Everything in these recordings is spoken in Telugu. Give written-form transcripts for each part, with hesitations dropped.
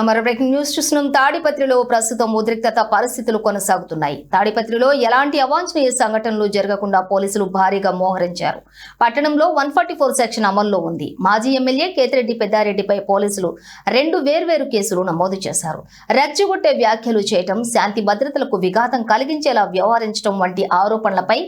మరో బ్రేకింగ్ న్యూస్ చూస్తున్నాం. తాడిపత్రిలో ప్రస్తుతం ఉద్రిక్తత పరిస్థితులు కొనసాగుతున్నాయి. తాడిపత్రిలో ఎలాంటి అవాంఛనీయ సంఘటనలు జరగకుండా పోలీసులు భారీగా మోహరించారు. పట్టణంలో 144 సెక్షన్ అమల్లో ఉంది. మాజీ ఎమ్మెల్యే కేతిరెడ్డి పెద్దారెడ్డిపై పోలీసులు 2 వేర్వేరు కేసులు నమోదు చేశారు. రెచ్చగొట్టే వ్యాఖ్యలు చేయటం, శాంతి భద్రతలకు విఘాతం కలిగించేలా వ్యవహరించడం వంటి ఆరోపణలపై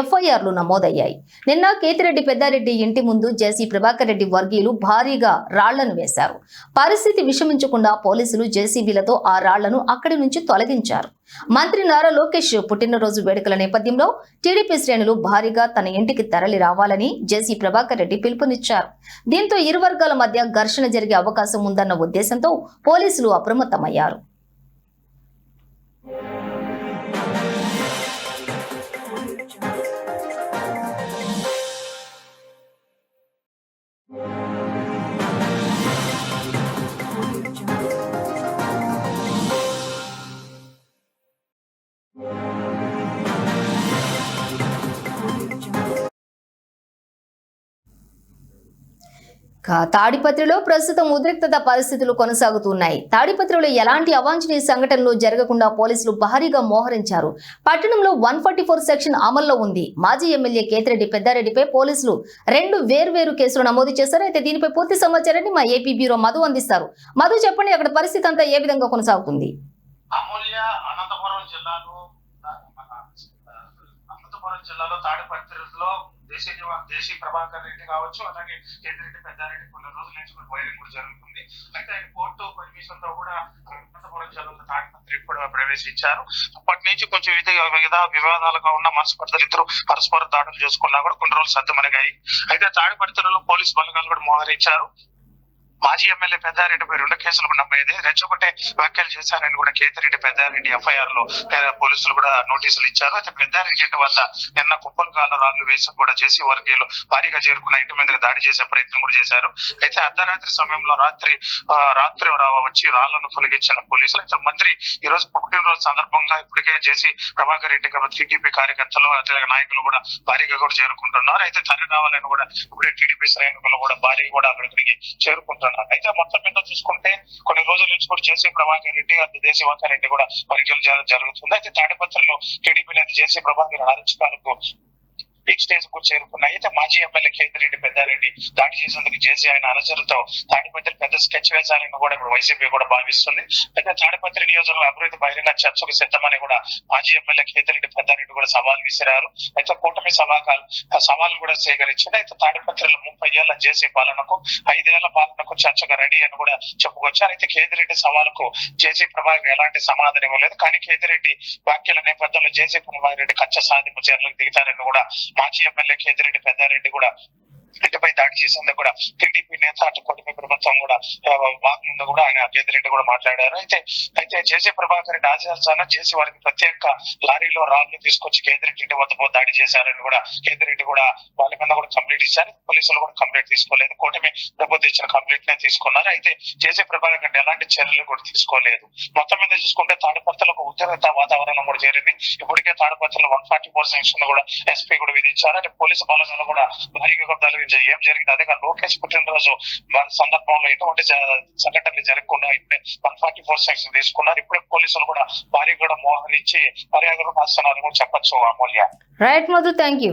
ఎఫ్ఐఆర్లు నమోదయ్యాయి. నిన్న కేతిరెడ్డి పెద్దారెడ్డి ఇంటి ముందు జేసీ ప్రభాకర్ రెడ్డి వర్గీయులు భారీగా రాళ్లను వేశారు. పరిస్థితి విషమించు పోలీసులు జేసీబీలతో ఆ రాళ్లను అక్కడి నుంచి తొలగించారు. మంత్రి నారా లోకేష్ పుట్టినరోజు వేడుకల నేపథ్యంలో టీడీపీ శ్రేణులు భారీగా తన ఇంటికి తరలి రావాలని జేసీ ప్రభాకర్ రెడ్డి పిలుపునిచ్చారు. దీంతో ఇరు వర్గాల మధ్య ఘర్షణ జరిగే అవకాశం ఉందన్న ఉద్దేశంతో పోలీసులు అప్రమత్తమయ్యారు. తాడిపత్రిలో ప్రస్తుతం ఉద్రిక్తత పరిస్థితులు కొనసాగుతున్నాయి. తాడిపత్రిలో ఎలాంటి అవాంఛనీయ సంఘటనలు జరగకుండా పోలీసులు భారీగా మోహరించారు. పట్టణంలో 144 సెక్షన్ అమల్లో ఉంది. మాజీ ఎమ్మెల్యే కేతిరెడ్డి పెద్దారెడ్డిపై పోలీసులు 2 వేర్వేరు కేసులు నమోదు చేశారు. అయితే దీనిపై పూర్తి సమాచారాన్ని మా ఏపీ బ్యూరో మధు అందిస్తారు. మధు, చెప్పండి, అక్కడ పరిస్థితి అంతా ఏ విధంగా కొనసాగుతుంది? అనంతపురం జిల్లాలో తాడిపత్రిలో దేశీ ప్రభాకర్ రెడ్డి కావచ్చు, అలాగే కేతిరెడ్డి పెద్దారెడ్డి కొన్ని రోజుల నుంచి కూడా వైరింగ్ కూడా జరుగుతుంది. అయితే ఆయన కోర్టు పర్మిషన్ తో కూడా అనంతపురం జిల్లాలో తాడిపత్రి కూడా ప్రవేశించారు. అప్పటి నుంచి కొంచెం వివాదాలుగా ఉన్న మనస్పర్ధలు ఇద్దరు పరస్పర దాడులు చేసుకున్నా కూడా కొన్ని రోజులు సర్దుమణిగాయి. అయితే తాడిపత్రిలో పోలీసు బలగాలు కూడా మోహరించారు. మాజీ ఎమ్మెల్యే పెద్దారెడ్డిపై 2 కేసులు నమోదైంది. రెచ్చగొట్టే వ్యాఖ్యలు చేశారని కూడా కేతిరెడ్డి పెద్దారెడ్డి ఎఫ్ఐఆర్ లో పోలీసులు కూడా నోటీసులు ఇచ్చారు. అయితే పెద్దారెడ్డి ఇంటి వద్ద నిన్న కుప్పలు కాళ్ళ రాళ్లు వేసి కూడా జేసీ వర్గీయులు భారీగా చేరుకున్న ఇంటి మీద దాడి చేసే ప్రయత్నం కూడా చేశారు. అయితే అర్ధరాత్రి సమయంలో రాత్రి వచ్చి రాళ్లను తొలగించిన పోలీసులు. అయితే మంత్రి ఈ రోజు పుట్టినరోజు సందర్భంగా ఇప్పటికే జేసీ ప్రభాకర్ రెడ్డి టీడీపీ కార్యకర్తలు అదేవిధంగా నాయకులు కూడా భారీగా కూడా చేరుకుంటున్నారు. అయితే తల్లి రావాలని కూడా ఇప్పుడే టీడీపీ శ్రేణులు కూడా భారీగా కూడా అక్కడికి చేరుకుంటున్నారు. అయితే మొత్తం మీద చూసుకుంటే కొన్ని రోజుల నుంచి కూడా జేసీ ప్రభాకర్ రెడ్డి దేశీ వంకర్ రెడ్డి కూడా పరిచయం జరుగుతుంది. అయితే తాడిపత్రిలో టీడీపీ నేత జేసీ ప్రభాకర్ ఆలోచనలకు పీక్ స్టేజ్ కు చేరుకున్నాయి. అయితే మాజీ ఎమ్మెల్యే కేతిరెడ్డి పెద్దారెడ్డి దాడి చేసేందుకు జేసీ ఆయన అనుచరులతో తాడిపత్రి పెద్ద స్కెచ్ వేశారని కూడా ఇప్పుడు వైసీపీ కూడా భావిస్తుంది. అయితే తాడిపత్రి నియోజకవర్గ అభివృద్ధి బహిరంగ చర్చకు సిద్ధమని కూడా మాజీ ఎమ్మెల్యే కేతిరెడ్డి పెద్దారెడ్డి కూడా సవాల్ విసిరారు. అయితే కూటమి సవాల్ కూడా స్వీకరించింది. అయితే తాడిపత్రిలో 30 ఏళ్ల జేసీ పాలనకు 5 ఏళ్ల పాలనకు చర్చగా రెడీ అని కూడా చెప్పుకొచ్చారు. అయితే కేతిరెడ్డి సవాలుకు జేసీ ప్రభాకర్ ఎలాంటి సమాధానం ఇవ్వలేదు. కానీ కేతిరెడ్డి వ్యాఖ్యల నేపథ్యంలో జేసీ ప్రభాకర్ రెడ్డి కచ్చ సాధింపు చర్యలకు దిగుతారని కూడా మాజీ ఎమ్మెల్యే కేతిరెడ్డి పెద్దారెడ్డి కూడా ఇంటిపై దాడి చేసేందుకు కూడా టీడీపీ నేత అటు కూటమి ప్రభుత్వం కూడా ముందు కూడా ఆయన కేతిరెడ్డి కూడా మాట్లాడారు. అయితే జేసీ ప్రభాకర్ రెడ్డి ఆదేశాన జేసీ వారికి ప్రత్యేక లారీలో రాళ్లు తీసుకొచ్చి కేతిరెడ్డి ఇంటి వద్ద దాడి చేశారని కూడా కేతిరెడ్డి కూడా వాళ్ళ మీద కూడా కంప్లైంట్ ఇచ్చారు. పోలీసులు కూడా కంప్లైంట్ తీసుకోలేదు. కూటమి ప్రభుత్వం ఇచ్చిన కంప్లైంట్ నే తీసుకున్నారు. అయితే జేసీ ప్రభాకర్ రెడ్డి ఎలాంటి చర్యలు కూడా తీసుకోలేదు. మొత్తం మీద చూసుకుంటే తాడిపత్రిలో ఒక ఉద్రిక్త వాతావరణం కూడా చేరింది. ఇప్పటికే తాడిపత్రిలో 144 సెక్షన్ కూడా ఎస్పీ కూడా విధించారు. అంటే పోలీసు బలగాలు కూడా భారీగా ఏం జరిగింది. అదే లోకేష్ పుట్టినరోజు సందర్భంలో ఎటువంటి సంఘటనలు జరగకుండా ఇప్పుడే 144 సెక్షన్ తీసుకున్నారు. ఇప్పుడే పోలీసులు కూడా భారీగా మోహరించి పర్యావరణ రాస్తున్నారని కూడా చెప్పొచ్చు. Amulya. Right Madhu, thank you.